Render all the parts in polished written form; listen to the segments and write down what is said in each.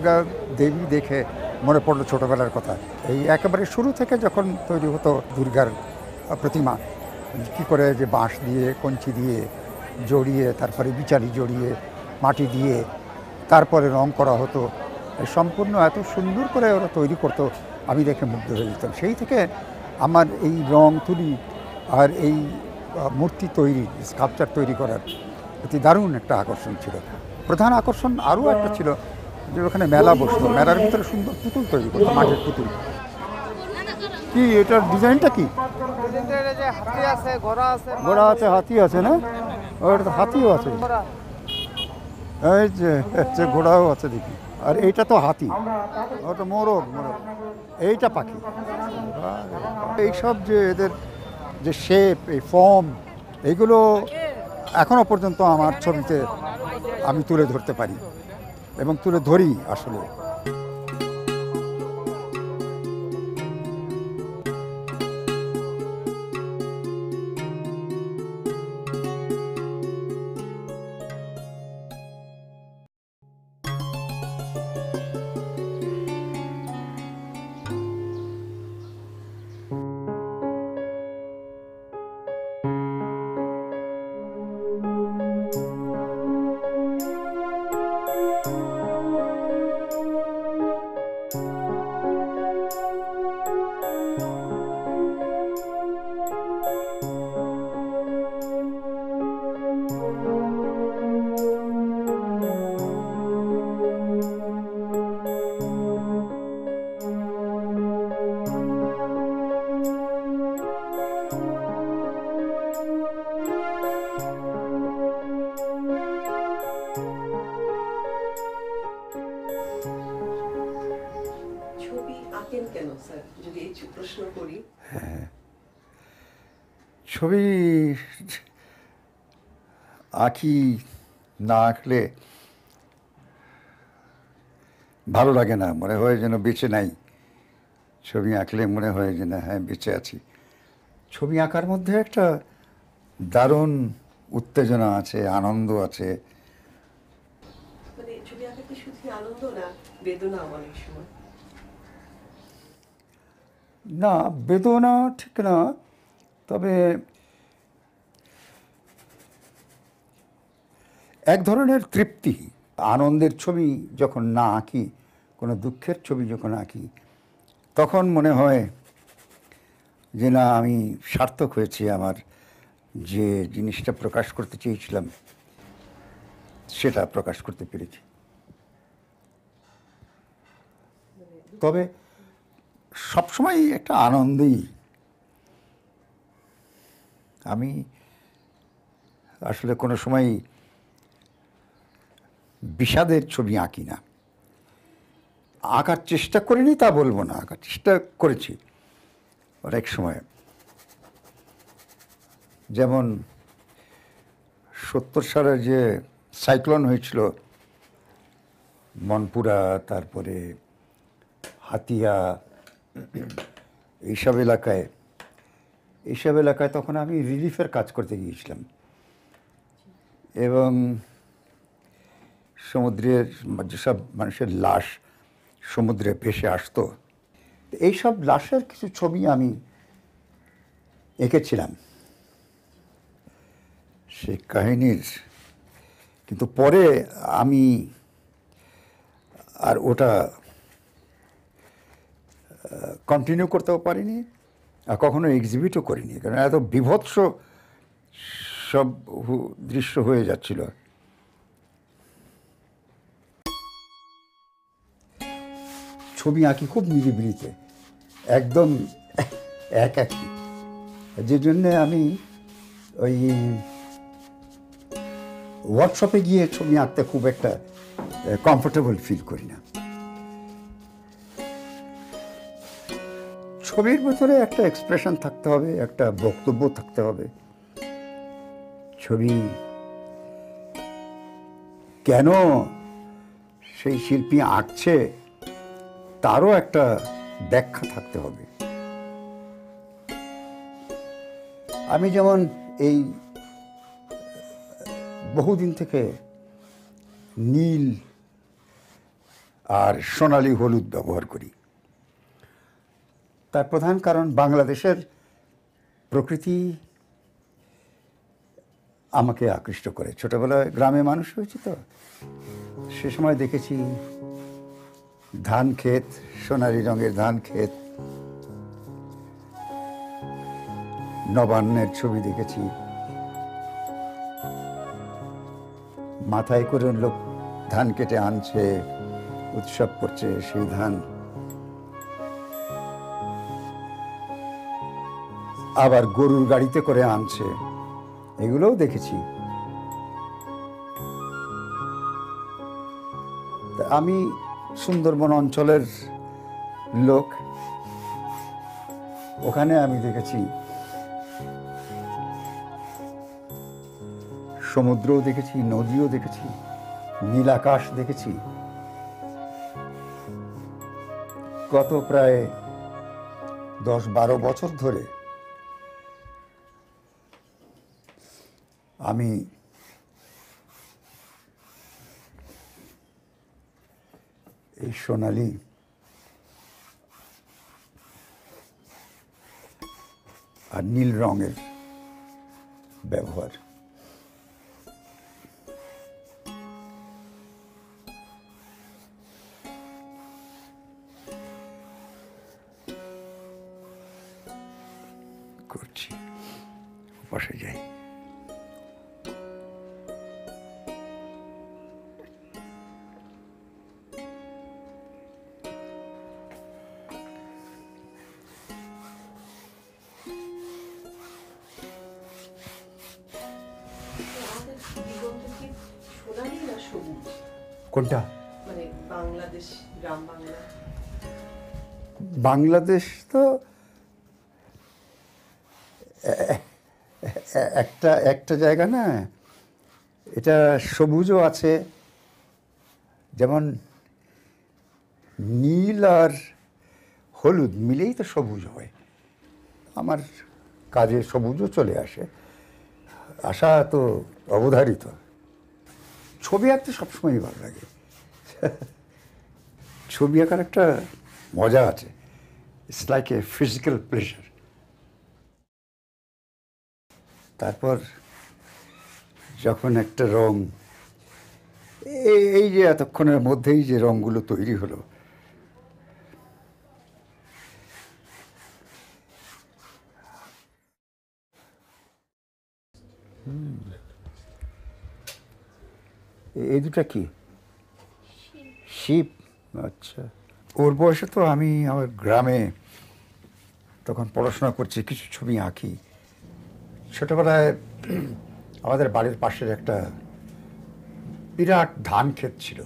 দুর্গা দেবী দেখে মনে পড়লো ছোটোবেলার কথা। এই একেবারে শুরু থেকে যখন তৈরি হতো দুর্গার প্রতিমা, কী করে যে বাঁশ দিয়ে কঞ্চি দিয়ে জড়িয়ে, তারপরে বিচালি জড়িয়ে মাটি দিয়ে তারপরে রং করা হতো, সম্পূর্ণ এত সুন্দর করে ওরা তৈরি করতো, আমি দেখে মুগ্ধ হয়ে যেতাম। সেই থেকে আমার এই রং তুলি আর এই মূর্তি তৈরি, স্কাল্পচার তৈরি করার প্রতি দারুণ একটা আকর্ষণ ছিল। প্রধান আকর্ষণ আরও একটা ছিল যে ওখানে মেলা বসতো, মেলার ভিতরে সুন্দর পুতুল তৈরি করতো, মাটির পুতুল। কি এটার ডিজাইনটা কি? ঘোড়া আছে, হাতি আছে, না ওটা হাতিও আছে, এই যে ঘোড়াও আছে দেখি। আর এইটা তো হাতি, ওটা মোরগ, এইটা পাখি। এইসব যে এদের যে শেপ, এই ফর্ম, এইগুলো এখনো পর্যন্ত আমার ছবিতে আমি তুলে ধরতে পারি এবং তুলে ধরি আসলে। ছবি আঁকি না আঁকলে ভালো লাগে না, মনে হয় যেন বেঁচে নাই। ছবি আঁকলে মনে হয় যে না, হ্যাঁ বেঁচে আছি। ছবি আঁকার মধ্যে একটা দারুণ উত্তেজনা আছে, আনন্দ আছে। না, বেদনা ঠিক না, তবে এক ধরনের তৃপ্তি। আনন্দের ছবি যখন না আঁকি, কোনো দুঃখের ছবি যখন আঁকি, তখন মনে হয় যে না, আমি সার্থক হয়েছি, আমার যে জিনিসটা প্রকাশ করতে চেয়েছিলাম সেটা প্রকাশ করতে পেরেছি। তবে সবসময় একটা আনন্দই। আমি আসলে কোনো সময় বিষাদের ছবি আঁকি না। আঁকার চেষ্টা করিনি তা বলবো না, আঁকার চেষ্টা করেছি অনেক সময়। যেমন 70 সালে যে সাইক্লোন হয়েছিল মনপুরা, তারপরে হাতিয়া, এইসব এলাকায় তখন আমি রিলিফের কাজ করতে গিয়েছিলাম এবং সমুদ্রের যেসব মানুষের লাশ সমুদ্রে ভেসে আসতো, এইসব লাশের কিছু ছবি আমি এঁকেছিলাম সে কাহিনীর। কিন্তু পরে আমি আর ওটা কন্টিনিউ করতেও পারিনি, আর কখনো এক্সিবিটও করিনি, কারণ এত বীভৎস সব দৃশ্য হয়ে যাচ্ছিল। ছবি আঁকি খুব নিরিবিলিতে, একদম একাকী, যে জন্যে আমি ওই ওয়ার্কশপে গিয়ে ছবি আঁকতে খুব একটা কমফোর্টেবল ফিল করি না। ছবির ভেতরে একটা এক্সপ্রেশন থাকতে হবে, একটা বক্তব্য থাকতে হবে। ছবি কেন সেই শিল্পী আঁকছে তারও একটা ব্যাখ্যা থাকতে হবে। আমি যেমন এই বহুদিন থেকে নীল আর সোনালি হলুদ ব্যবহার করি। তার প্রধান কারণ বাংলাদেশের প্রকৃতি আমাকে আকৃষ্ট করে। ছোটবেলায় গ্রামে মানুষ হয়েছি তো, সে সময় দেখেছি ধান ক্ষেত, সোনালি রঙের ধান ক্ষেত, নবান্নের ছবি দেখেছি, মাথায় করে লোক ধান কেটে আনছে, উৎসব করছে সেই ধান। আবার গরুর গাড়িতে করে আনছে, এগুলোও দেখেছি। আমি সুন্দরবন অঞ্চলের লোক, ওখানে আমি দেখেছি সমুদ্রও দেখেছি, নদীও দেখেছি, নীল আকাশ দেখেছি। গত প্রায় 10-12 বছর ধরে আমি এই সোনালি আর নীল রঙের ব্যবহার করছি। বসে যাই। কোনটা? মানে বাংলাদেশ, গ্রাম বাংলা। বাংলাদেশ তো একটা একটা জায়গা না, এটা সবুজও আছে, যেমন নীল আর হলুদ মিলেই তো সবুজ হয়। আমার কাজে সবুজও চলে আসে, আসা তো অবধারিত। ছবি আঁকতে সবসময়ই ভালো লাগে। ছবি আঁকার একটা মজা আছে, it's like a physical pleasure. তারপর যখন একটা রং, এই যে এতক্ষণের মধ্যেই যে রঙগুলো তৈরি হলো, এই দুটা কি? শিপ। আচ্ছা, ওর বয়সে তো আমি আমার গ্রামে তখন পড়াশোনা করছি, কিছু ছবি আঁকি। ছোটবেলায় আমাদের বাড়ির পাশের একটা বিরাট ধান ক্ষেত ছিল,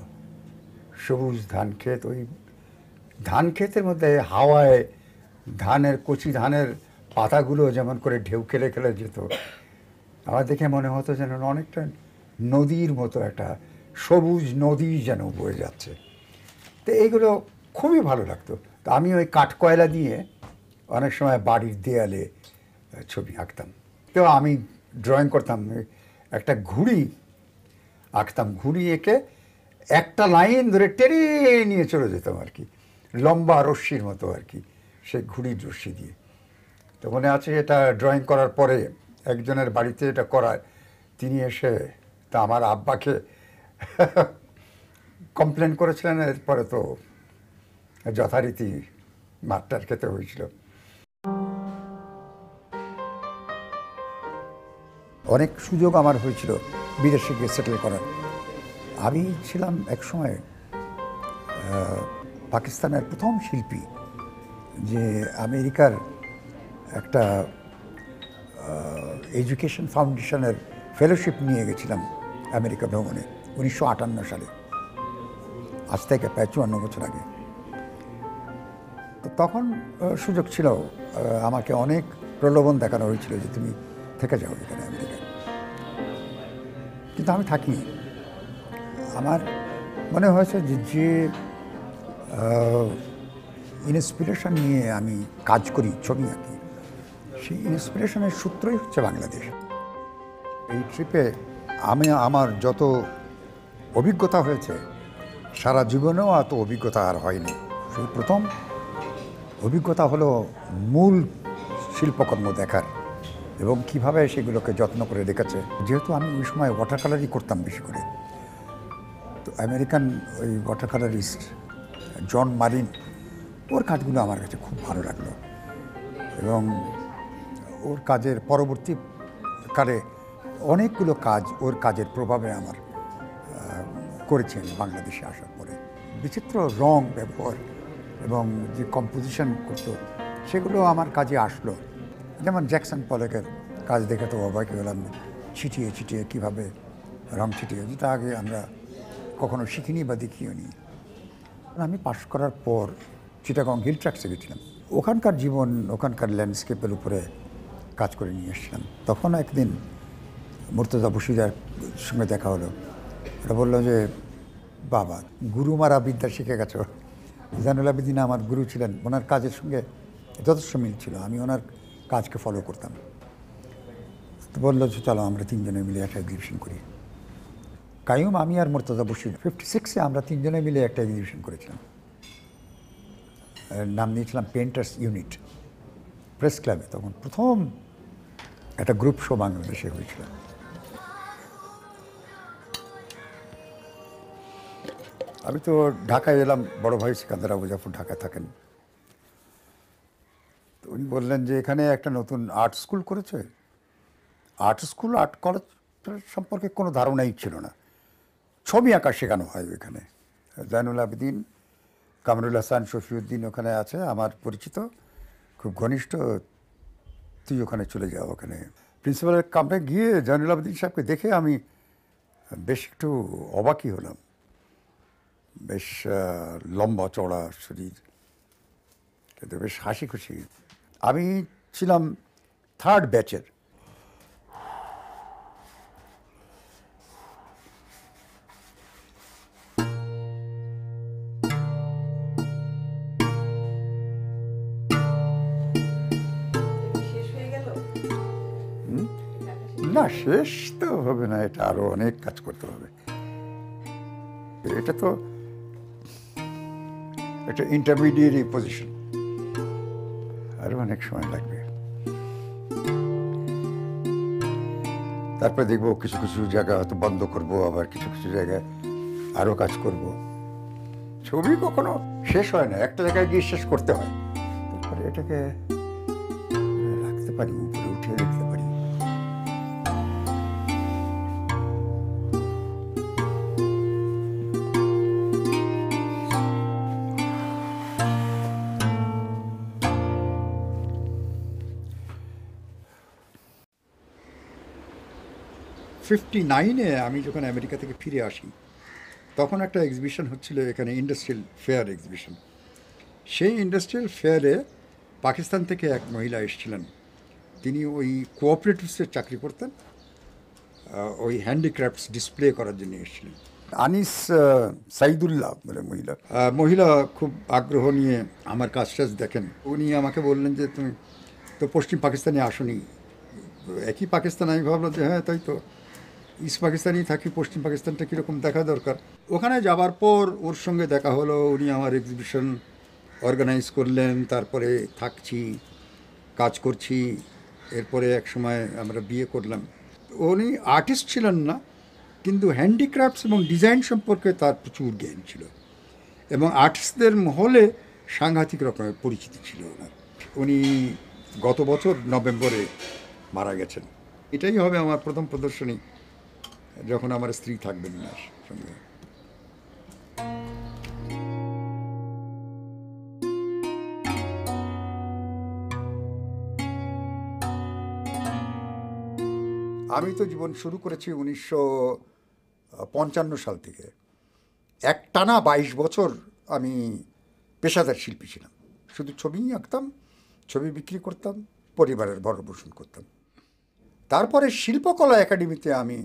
সবুজ ধান ক্ষেত। ওই ধান ক্ষেতের মধ্যে হাওয়ায় ধানের, কচি ধানের পাতাগুলো যেমন করে ঢেউ খেলে খেলে যেত, আমার দেখে মনে হতো যেন অনেকটা নদীর মতো, একটা সবুজ নদী যেন বয়ে যাচ্ছে। তো এইগুলো খুবই ভালো লাগতো। তো আমি ওই কাঠকয়লা দিয়ে অনেক সময় বাড়ির দেয়ালে ছবি আঁকতাম। তো আমি ড্রয়িং করতাম, একটা ঘুড়ি আঁকতাম, ঘুড়ি এঁকে একটা লাইন ধরে টেনে নিয়ে চলে যেতাম আর কি, লম্বা রশ্মির মতো আর কি, সেই ঘুড়ির রশ্মি দিয়ে। তো মনে আছে, এটা ড্রয়িং করার পরে একজনের বাড়িতে এটা করায়, তিনি এসে তা আমার আব্বাকে কমপ্লেন করেছিলেন। এরপরে তো যথারীতি মারটার খেতে হয়েছিল। অনেক সুযোগ আমার হয়েছিল বিদেশে গিয়ে সেটেল করার। আমি ছিলাম একসময় পাকিস্তানের প্রথম শিল্পী যে আমেরিকার একটা এডুকেশন ফাউন্ডেশনের ফেলোশিপ নিয়ে গেছিলাম আমেরিকা ভ্রমণে 1958 সালে, আজ থেকে প্রায় 54 বছর আগে। তো তখন সুযোগ ছিল, আমাকে অনেক প্রলোভন দেখানো হয়েছিল যে তুমি থেকে যাও এখানে আমেরিকায়, কিন্তু আমি থাকিনি। আমার মনে হয়েছে যে ইন্সপিরেশন নিয়ে আমি কাজ করি, ছবি আঁকি, সেই ইন্সপিরেশনের সূত্রই হচ্ছে বাংলাদেশ। এই ট্রিপে আমি আমার যত অভিজ্ঞতা হয়েছে সারা জীবনেও এত অভিজ্ঞতা আর হয়নি। সেই প্রথম অভিজ্ঞতা হলো মূল শিল্পকর্ম দেখার এবং কিভাবে সেগুলোকে যত্ন করে রেখেছে। যেহেতু আমি ওই সময় ওয়াটার কালারই করতাম বেশি করে, তো আমেরিকান ওই ওয়াটার কালারিস্ট জন মারিন, ওর কাজগুলো আমার কাছে খুব ভালো লাগলো এবং ওর কাজের পরবর্তীকালে অনেকগুলো কাজ ওর কাজের প্রভাবে আমার করেছি আমি বাংলাদেশে আসার পরে। বিচিত্র রং ব্যবহার এবং যে কম্পোজিশন করতো সেগুলো আমার কাজে আসলো। যেমন জ্যাকসন পলেকের কাজ দেখে তো অবাক হলাম, ছিটিয়ে ছিটিয়ে কীভাবে রং ছিটিয়ে, যেটা আগে আমরা কখনো শিখিনি বা দেখিও নি। আমি পাশ করার পর চিটাগং হিল ট্র্যাক্সে গেছিলাম, ওখানকার জীবন, ওখানকার ল্যান্ডস্কেপের উপরে কাজ করে নিয়ে এসেছিলাম। তখন একদিন মুর্তজা বশিরের সঙ্গে দেখা হলো। ওরা বললো যে, বাবা, গুরু মারা বিদ্যা শিখে গেছো। জাইনুল আবেদিন আমার গুরু ছিলেন, ওনার কাজের সঙ্গে যথেষ্ট মিল ছিল, আমি ওনার কাজকে ফলো করতাম। তো বললো যে চলো আমরা তিনজনে মিলে একটা এক্সিবিশন করি। কাইয়ুম, আমি আর মুর্তজা বশির 56-এ আমরা তিনজনে মিলে একটা এক্সিবিশন করেছিলাম। নাম দিয়েছিলাম পেন্টার্স ইউনিট, প্রেস ক্লাবে। তখন প্রথম একটা গ্রুপ শো বাংলাদেশে হয়েছিল। আমি তো ঢাকায় এলাম, বড় ভাই সিকান্দার আবু জাফর ঢাকায় থাকেন। তো উনি বললেন যে এখানে একটা নতুন আর্ট স্কুল করেছে। আর্ট স্কুল, আর্ট কলেজ সম্পর্কে কোনো ধারণাই ছিল না। ছবি আঁকা শেখানো হয় ওইখানে। জাইনুল আবেদিন, কামরুল হাসান, শফিউদ্দিন ওখানে আছে, আমার পরিচিত, খুব ঘনিষ্ঠ। তুই ওখানে চলে যাও। ওখানে প্রিন্সিপালের কামরে গিয়ে জাইনুল আবেদিন সাহেবকে দেখে আমি বেশ একটু অবাকই হলাম। বেশ লম্বা চড়া শরীর, কিন্তু বেশ হাসি খুশি। আমি ছিলাম 3rd ব্যাচের। শেষ হয়ে গেল? না, শেষ তো হবে না, এটা আরো অনেক কাজ করতে হবে। এটা তো একটা ইন্টারমিডিয়েট পজিশন, আরো অনেক সময় লাগবে। তারপরে দেখবো কিছু কিছু জায়গা হয়তো বন্ধ করব, আবার কিছু কিছু জায়গায় আরো কাজ করব। ছবি কখনো শেষ হয় না, একটা জায়গায় গিয়ে শেষ করতে হয়। তারপরে এটাকে রাখতে পারি, উপরে উঠিয়ে রাখতে পারি। '59-এ আমি যখন আমেরিকা থেকে ফিরে আসি, তখন একটা এক্সিবিশন হচ্ছিল এখানে, ইন্ডাস্ট্রিয়াল ফেয়ার এক্সিবিশন। সেই ইন্ডাস্ট্রিয়াল ফেয়ারে পাকিস্তান থেকে এক মহিলা এসেছিলেন। তিনি ওই কোঅপারেটিভসের চাকরি করতেন, ওই হ্যান্ডিক্রাফটস ডিসপ্লে করার জন্য এসেছিলেন। আনিস সাইদুল্লাহ বলে মহিলা খুব আগ্রহ নিয়ে আমার কাজ টাজ দেখেন। উনি আমাকে বললেন যে তুমি তো পশ্চিম পাকিস্তানে আসনি। একই পাকিস্তান। আমি ভাবলাম যে হ্যাঁ, তাই তো, ইস্ট পাকিস্তানেই থাকি, পশ্চিম পাকিস্তানটা কীরকম দেখা দরকার। ওখানে যাবার পর ওর সঙ্গে দেখা হলো, উনি আমার এক্সিবিশন অর্গানাইজ করলেন। তারপরে থাকছি, কাজ করছি। এরপরে এক সময় আমরা বিয়ে করলাম। উনি আর্টিস্ট ছিলেন না, কিন্তু হ্যান্ডিক্রাফটস এবং ডিজাইন সম্পর্কে তার প্রচুর জ্ঞান ছিল এবং আর্টিস্টদের মহলে সাংঘাতিক রকমের পরিচিতি ছিল ওনার। উনি গত বছর নভেম্বরে মারা গেছেন। এটাই হবে আমার প্রথম প্রদর্শনী, যখন আমার স্ত্রী থাকবেন না সঙ্গে। আমি তো জীবন শুরু করেছি 1955 সাল থেকে। একটানা 22 বছর আমি পেশাদার শিল্পী ছিলাম। শুধু ছবিই আঁকতাম, ছবি বিক্রি করতাম, পরিবারের ভরণ-পোষণ করতাম। তারপরে শিল্পকলা একাডেমিতে আমি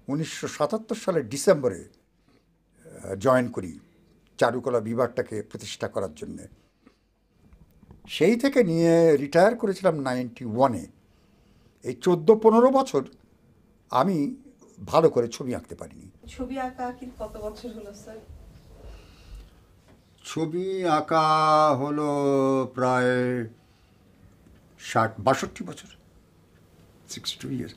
1977 সালের ডিসেম্বরে জয়েন করি, চারুকলা বিভাগটাকে প্রতিষ্ঠা করার জন্যে। সেই থেকে নিয়ে রিটায়ার করেছিলাম 91-এ। এই 14-15 বছর আমি ভালো করে ছবি আঁকতে পারিনি। ছবি আঁকা কি কত বছর হলো স্যার? ছবি আঁকা হলো প্রায় 62 বছর, 62 ইয়ার্স।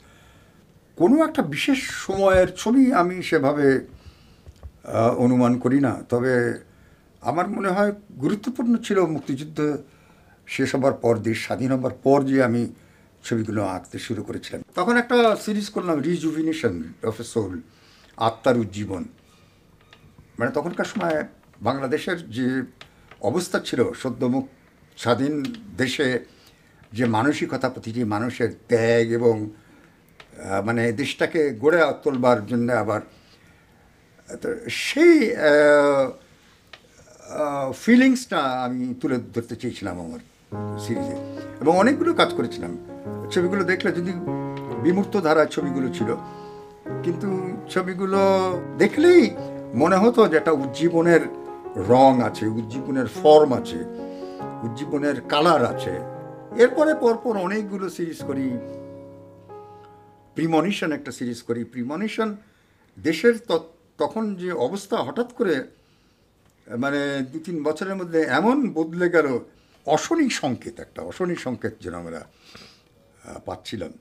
কোনো একটা বিশেষ সময়ের ছবি আমি সেভাবে অনুমান করি না, তবে আমার মনে হয় গুরুত্বপূর্ণ ছিল মুক্তিযুদ্ধ শেষ হবার পর, দেশ স্বাধীন হবার পর যে আমি ছবিগুলো আঁকতে শুরু করেছিলাম। তখন একটা সিরিজ করলাম, রিজুভিনেশন অফ এ সোল, আত্মার উজ্জীবন। মানে তখনকার সময় বাংলাদেশের যে অবস্থা ছিল, সদ্যমুখ স্বাধীন দেশে যে মানসিকতা, প্রতিটি মানুষের ত্যাগ এবং মানে দেশটাকে গড়ে তোলবার জন্য আবার তো সেই ফিলিংসটা আমি তুলে ধরতে চেয়েছিলাম আমার সিরিজে, এবং অনেকগুলো কাজ করেছিলাম। ছবিগুলো দেখলে যদি বিমূর্ত ধারার ছবিগুলো ছিল, কিন্তু ছবিগুলো দেখলেই মনে হতো যে একটা উজ্জীবনের রং আছে, উজ্জীবনের ফর্ম আছে, উজ্জীবনের কালার আছে। এরপরে পরপর অনেকগুলো সিরিজ করি। প্রিমনিশন একটা সিরিজ করি। প্রিমনিশন দেশের তখন যে অবস্থা হঠাৎ করে মানে 2-3 বছরের মধ্যে এমন বদলে গেল, অশনি সংকেত, একটা অশনি সংকেত যেন আমরা পাচ্ছিলাম।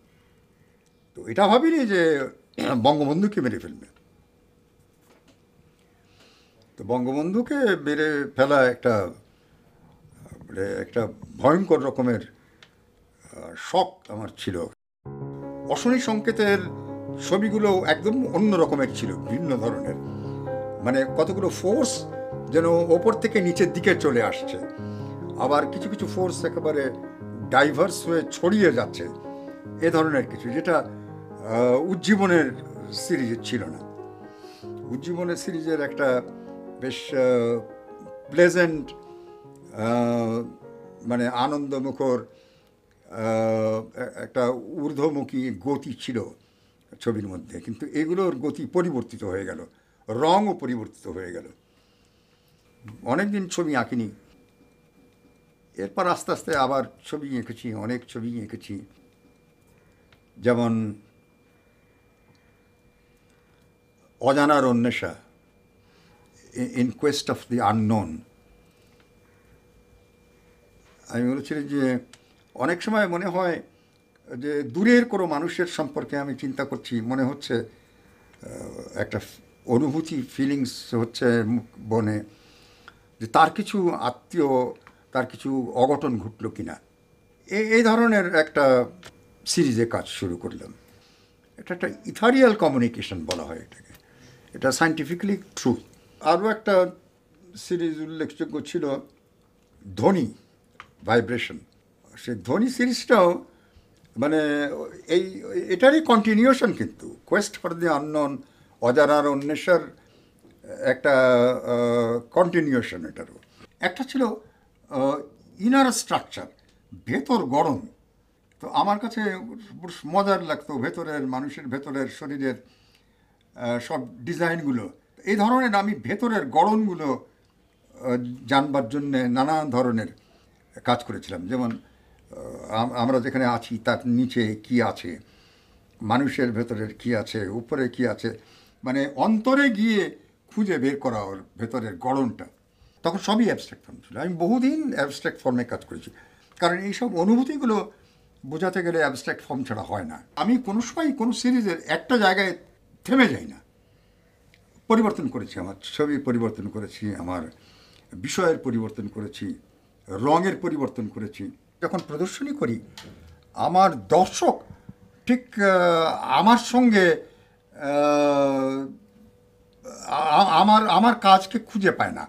তো এটা ভাবিনি যে বঙ্গবন্ধুকে মেরে ফেলবে। তো বঙ্গবন্ধুকে মেরে ফেলা একটা মানে একটা ভয়ঙ্কর রকমের শক আমার ছিল। অশনি সংকেতের ছবিগুলো একদম অন্য রকমের ছিল, ভিন্ন ধরনের। মানে কতগুলো ফোর্স যেন ওপর থেকে নিচের দিকে চলে আসছে, আবার কিছু কিছু ফোর্স একেবারে ডাইভার্স হয়ে ছড়িয়ে যাচ্ছে, এ ধরনের কিছু, যেটা উজ্জীবনের সিরিজের ছিল না। উজ্জীবনের সিরিজের একটা বেশ প্লেজেন্ট, মানে আনন্দমুখর একটা ঊর্ধ্বমুখী গতি ছিল ছবির মধ্যে, কিন্তু এগুলোর গতি পরিবর্তিত হয়ে গেল, রঙও পরিবর্তিত হয়ে গেল। অনেকদিন ছবি আঁকিনি, এরপর আস্তে আস্তে আবার ছবি এঁকেছি, অনেক ছবি এঁকেছি। যেমন অজানার অন্বেষা, in quest of the unknown. আমি বলেছিলাম যে অনেক সময় মনে হয় যে দূরের কোনো মানুষের সম্পর্কে আমি চিন্তা করছি, মনে হচ্ছে একটা অনুভূতি, ফিলিংস হচ্ছে বনে, যে তার কিছু আত্মীয়, তার কিছু অঘটন ঘটলো কিনা। এই ধরনের একটা সিরিজে কাজ শুরু করলাম। এটা একটা ইথারিয়াল কমিউনিকেশন বলা হয় এটাকে, এটা সায়েন্টিফিক্যালি ট্রু। আরও একটা সিরিজ উল্লেখযোগ্য ছিল ধ্বনি, ভাইব্রেশন। সেই ধ্বনি সিরিজটাও মানে এটারই কন্টিনিউশন, কিন্তু কোয়েস্ট ফর দি আননোন, অজানার অন্বেষার একটা কন্টিনিউশন এটারও। একটা ছিল ইনার স্ট্রাকচার, ভেতর গড়ন। তো আমার কাছে মজার লাগতো ভেতরের মানুষের, ভেতরের শরীরের সব ডিজাইনগুলো। এই ধরনের আমি ভেতরের গড়নগুলো জানবার জন্যে নানান ধরনের কাজ করেছিলাম। যেমন আমরা যেখানে আছি তার নিচে কি আছে, মানুষের ভেতরের কি আছে, উপরে কি আছে, মানে অন্তরে গিয়ে খুঁজে বের করা ওর ভেতরের গড়নটা। তখন সবই অ্যাবস্ট্রাক্ট ফর্ম ছিল। আমি বহুদিন অ্যাবস্ট্রাক্ট ফর্মে কাজ করেছি, কারণ এইসব অনুভূতিগুলো বোঝাতে গেলে অ্যাবস্ট্রাক্ট ফর্ম ছাড়া হয় না। আমি কোনো সময় কোনো সিরিজের একটা জায়গায় থেমে যাই না, পরিবর্তন করেছি, আমার ছবি পরিবর্তন করেছি, আমার বিষয়ের পরিবর্তন করেছি, রঙের পরিবর্তন করেছি। যখন প্রদর্শনী করি, আমার দর্শক ঠিক আমার সঙ্গে আমার কাজকে খুঁজে পায় না,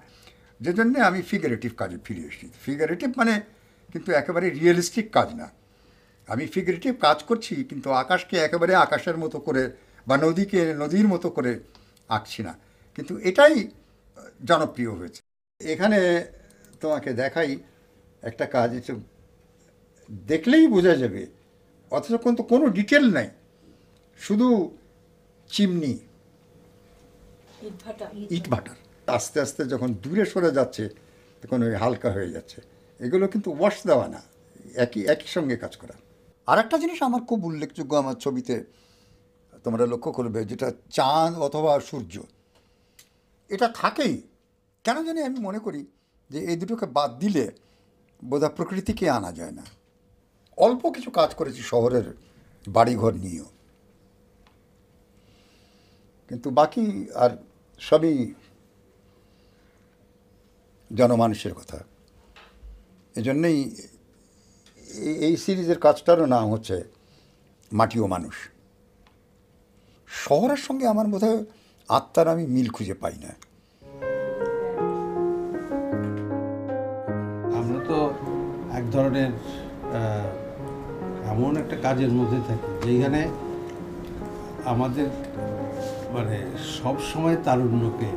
যে জন্যে আমি ফিগারেটিভ কাজে ফিরে এসেছি। ফিগারেটিভ মানে কিন্তু একেবারে রিয়েলিস্টিক কাজ না। আমি ফিগারেটিভ কাজ করছি, কিন্তু আকাশকে একেবারে আকাশের মতো করে বা নদীকে নদীর মতো করে আঁকছি না, কিন্তু এটাই জনপ্রিয় হয়েছে। এখানে তোমাকে দেখাই একটা কাজ, একটু দেখলেই বোঝা যাবে, অথচ কিন্তু কোনো ডিটেল নাই, শুধু চিমনি, ইটভাটার। আস্তে আস্তে যখন দূরে সরে যাচ্ছে তখন ওই হালকা হয়ে যাচ্ছে। এগুলো কিন্তু ওয়াশ দেওয়া না, একই সঙ্গে কাজ করা। আর একটা জিনিস আমার খুব উল্লেখযোগ্য আমার ছবিতে, তোমরা লক্ষ্য করবে, যেটা চাঁদ অথবা সূর্য, এটা থাকেই। কেন জানি আমি মনে করি যে এই দুটোকে বাদ দিলে বোধহয় প্রকৃতিকে আনা যায় না। অল্প কিছু কাজ করেছি শহরের বাড়িঘর নিয়েও, কিন্তু বাকি আর সবই জনমানুষের কথা। এজন্যই এই সিরিজের কাজটারও নাম হচ্ছে মাটি ও মানুষ। শহরের সঙ্গে আমার বোধহয় আত্মার আমি মিল খুঁজে পাই না। আমরা তো এক ধরনের এমন একটা কাজের মধ্যে থাকি যেখানে আমাদের মানে সব সময় তারুণ্যকে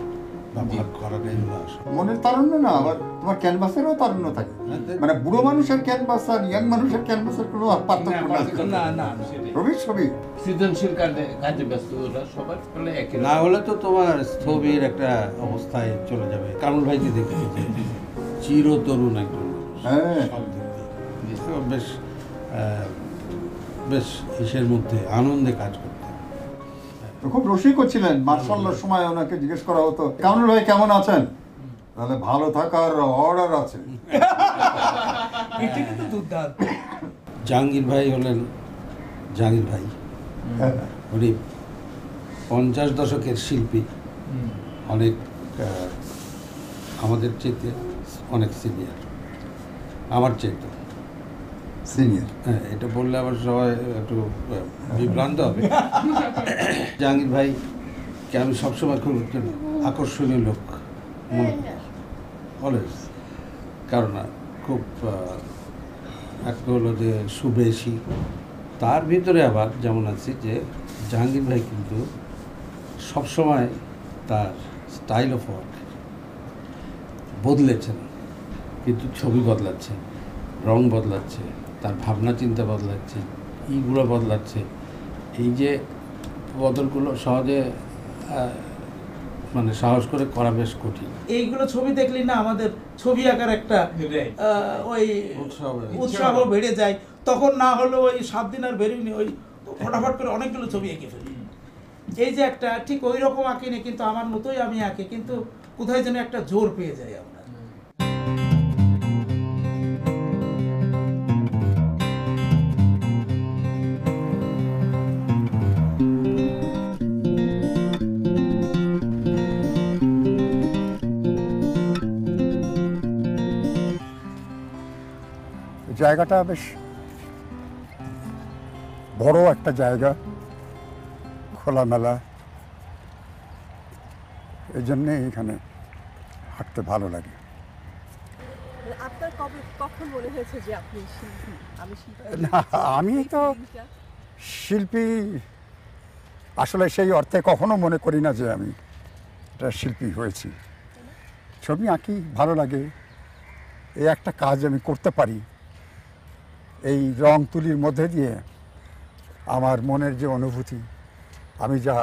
ব্যবহার করাটাই হলো আসল। মনের তারুণ্য না, আবার তোমার ক্যানভাসেরও তারুণ্য থাকে। মানে বুড়ো মানুষের ক্যানভাস আর ইয়াং মানুষের ক্যানভাসের কোনো পার্থক্য না। ছবি সৃজনশীল কাজে ব্যস্ত ওরা সবার ফলে একই না হলে তো তোমার স্থবির একটা অবস্থায় চলে যাবে। কামরুল ভাইকে দেখেছি যে চিরতরুণ একজন মানুষ, হ্যাঁ। সব দিক দিয়ে। তো বেশ বেশ ইসের মধ্যে আনন্দে কাজ করতে। খুব রসিকও ছিলেন। মার্শাল্লার সময় ওনাকে জিজ্ঞেস করা হতো, কামরুল ভাই কেমন আছেন? তাহলে ভালো থাকার অর্ডার আছে। জাহাঙ্গীর ভাই হলেন জাহাঙ্গীর ভাই, উনি 50 দশকের শিল্পী, অনেক আমাদের চেয়ে অনেক সিনিয়র, আমার চেয়ে। সিনিয়র, হ্যাঁ, এটা বললে আবার সবাই একটু বিভ্রান্ত হবে। জাহাঙ্গীর ভাইকে আমি সবসময় খুব একজন আকর্ষণীয় লোক মনে করি, অলওয়েজ। কারণ খুব একটা হলো যে সুবেশী, তার ভিতরে আবার যেমন আছে যে জাহাঙ্গীর ভাই কিন্তু সবসময় তার স্টাইল অফ ওয়ার্ক বদলেছেন, কিন্তু ছবি বদলাচ্ছে, রং বদলাচ্ছে, তার ভাবনা চিন্তা বদলাচ্ছে, এইগুলো বদলাচ্ছে। এই যে বদলগুলো সহজে মানে সাহস করে করা বেশ কঠিন। এইগুলো ছবি দেখলেই না আমাদের ছবি আঁকার একটা ওই উৎসাহ বেড়ে যায়। তখন না হলে ওই 7 দিন আর বেরোয়নি, ওই ফটাফট করে অনেকগুলো ছবি এঁকে ফেলি। এই যে একটা ঠিক ওই রকম আঁকিনি, কিন্তু আমার মতোই আমি আঁকি, কিন্তু কোথায় যেন একটা জোর পেয়ে যাই আমরা। জায়গাটা বেশ বড় একটা জায়গা, খোলামেলা, এই জন্যে এখানে হাঁটতে ভালো লাগে। আপনার কখন মনে হয়েছে যে আপনি শিল্পী? না, আমি তো শিল্পী আসলে সেই অর্থে কখনো মনে করি না যে আমি একটা শিল্পী হয়েছি। ছবি আঁকি, ভালো লাগে, এই একটা কাজ আমি করতে পারি। এই রং তুলির মধ্যে দিয়ে আমার মনের যে অনুভূতি, আমি যা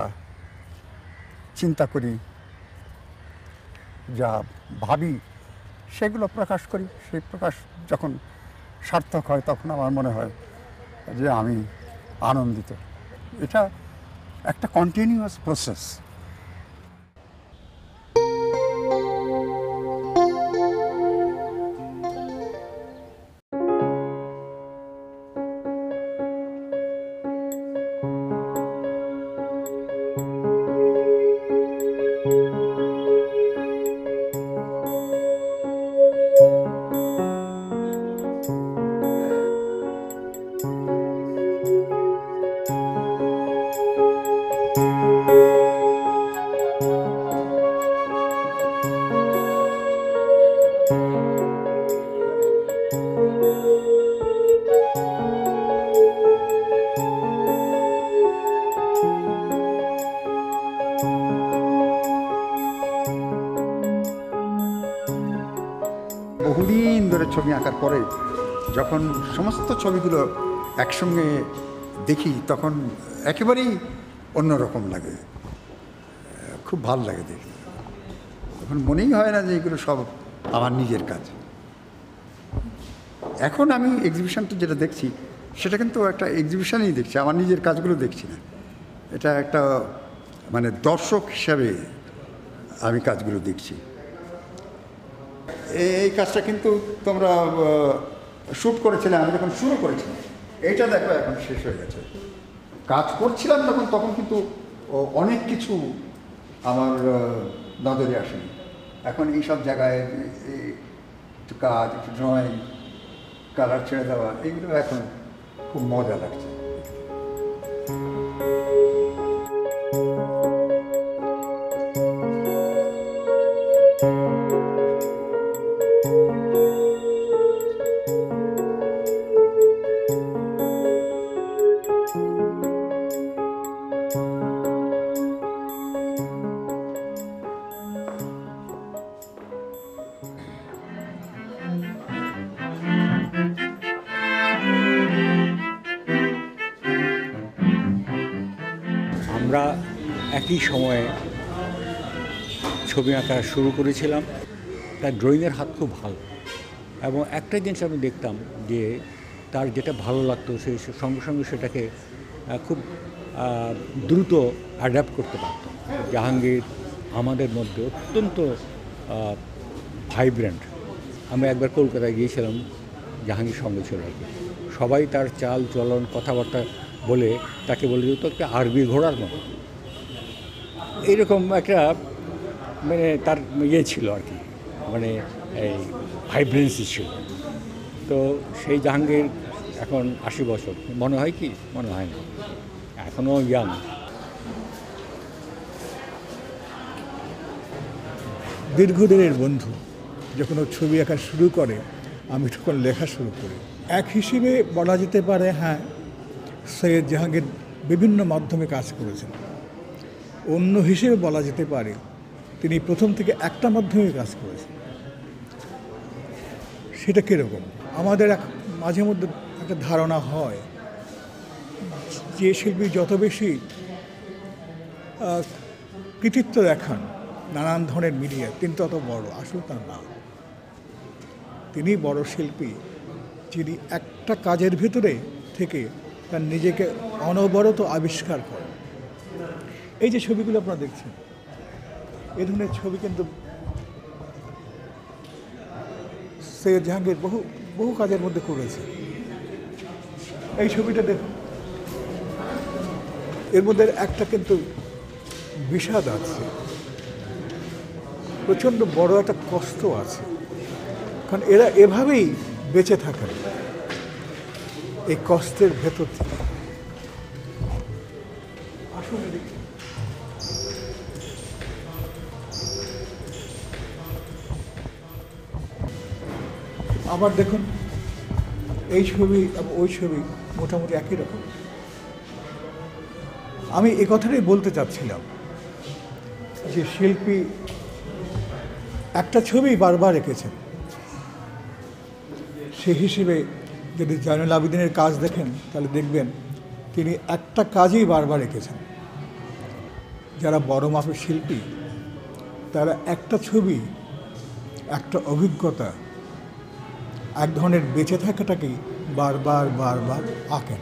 চিন্তা করি, যা ভাবি, সেগুলো প্রকাশ করি। সেই প্রকাশ যখন সার্থক হয় তখন আমার মনে হয় যে আমি আনন্দিত। এটা একটা কন্টিনিউয়াস প্রসেস। বহুদিন ধরে ছবি আঁকার পরে যখন সমস্ত ছবিগুলো একসঙ্গে দেখি তখন একেবারেই অন্যরকম লাগে, খুব ভালো লাগে দেখি। তখন মনেই হয় না যে এগুলো সব আমার নিজের কাজ। এখন আমি এক্সিবিশনটা যেটা দেখছি সেটা কিন্তু একটা এক্সিবিশনই দেখছি, আমার নিজের কাজগুলো দেখছি না। এটা একটা মানে দর্শক হিসাবে আমি কাজগুলো দেখছি। এই কাজটা কিন্তু তোমরা শ্যুট করেছিলে আমি যখন শুরু করেছিলাম, এইটা দেখো এখন শেষ হয়ে গেছে। কাজ করছিলাম তখন কিন্তু অনেক কিছু আমার নজরে আসেনি। এখন এইসব জায়গায় একটু কাজ, একটু ড্রয়িং, কালার ছেড়ে দেওয়া, এইগুলো এখন খুব মজা লাগছে। আমরা একই সময়ে ছবি আঁকা শুরু করেছিলাম। তার ড্রয়িংয়ের হাত খুব ভালো, এবং একটা জিনিস আমি দেখতাম যে তার যেটা ভালো লাগতো সে সঙ্গে সঙ্গে সেটাকে খুব দ্রুত অ্যাডাপ্ট করতে পারত। জাহাঙ্গীর আমাদের মধ্যে অত্যন্ত ভাইব্রেন্ট। আমি একবার কলকাতায় গিয়েছিলাম, জাহাঙ্গীর সঙ্গে ছিল আর কি। সবাই তার চাল চলন কথাবার্তা বলে তাকে বলে দিত একটা আরবি ঘোড়ার মতো। এইরকম একটা মানে তার ইয়ে ছিল আর কি, মানে এই ভাইব্রেন্সি ছিল। তো সেই জাহাঙ্গীর এখন 80 বছর, মনে হয় কি? মনে হয় না, এখনও ইয়াং। দীর্ঘদিনের বন্ধু। যখন ও ছবি আঁকা শুরু করে আমি তখন লেখা শুরু করি। এক হিসেবে বলা যেতে পারে, হ্যাঁ, সৈয়দ জাহাঙ্গীর বিভিন্ন মাধ্যমে কাজ করেছেন। অন্য হিসেবে বলা যেতে পারে তিনি প্রথম থেকে একটা মাধ্যমে কাজ করেছেন। সেটা কীরকম? আমাদের মাঝে মধ্যে একটা ধারণা হয় যে শিল্পী যত বেশি কৃতিত্ব দেখান নানান ধরনের মিডিয়া, তিনি তত বড়। আসলে তা না। তিনি বড় শিল্পী যিনি একটা কাজের ভিতরে থেকে তার নিজেকে অনবরত আবিষ্কার করেন। এই যে ছবিগুলো আপনারা দেখছেন, এ ধরনের ছবি কিন্তু সৈয়দ জাহাঙ্গীর বহু কাজের মধ্যে করেছে। এই ছবিটা দেখুন, এর মধ্যে একটা কিন্তু বিষাদ আছে, প্রচণ্ড বড় একটা কষ্ট আছে, কারণ এরা এভাবেই বেঁচে থাকেন এই কষ্টের ভেতর থেকে। আসলে আবার দেখুন, এই ছবি এবং ওই ছবি মোটামুটি একই রকম। আমি এই কথাটাই বলতে চাচ্ছিলাম যে শিল্পী একটা ছবি বারবার এঁকেছেন। সেই হিসেবে যদি জয়নুল আবেদিনের কাজ দেখেন তাহলে দেখবেন তিনি একটা কাজই বারবার এঁকেছেন। যারা বড় মাপের শিল্পী তারা একটা ছবি, একটা অভিজ্ঞতা, এক ধরনের বেঁচে থাকাটাকেই বারবার বারবার আঁকেন।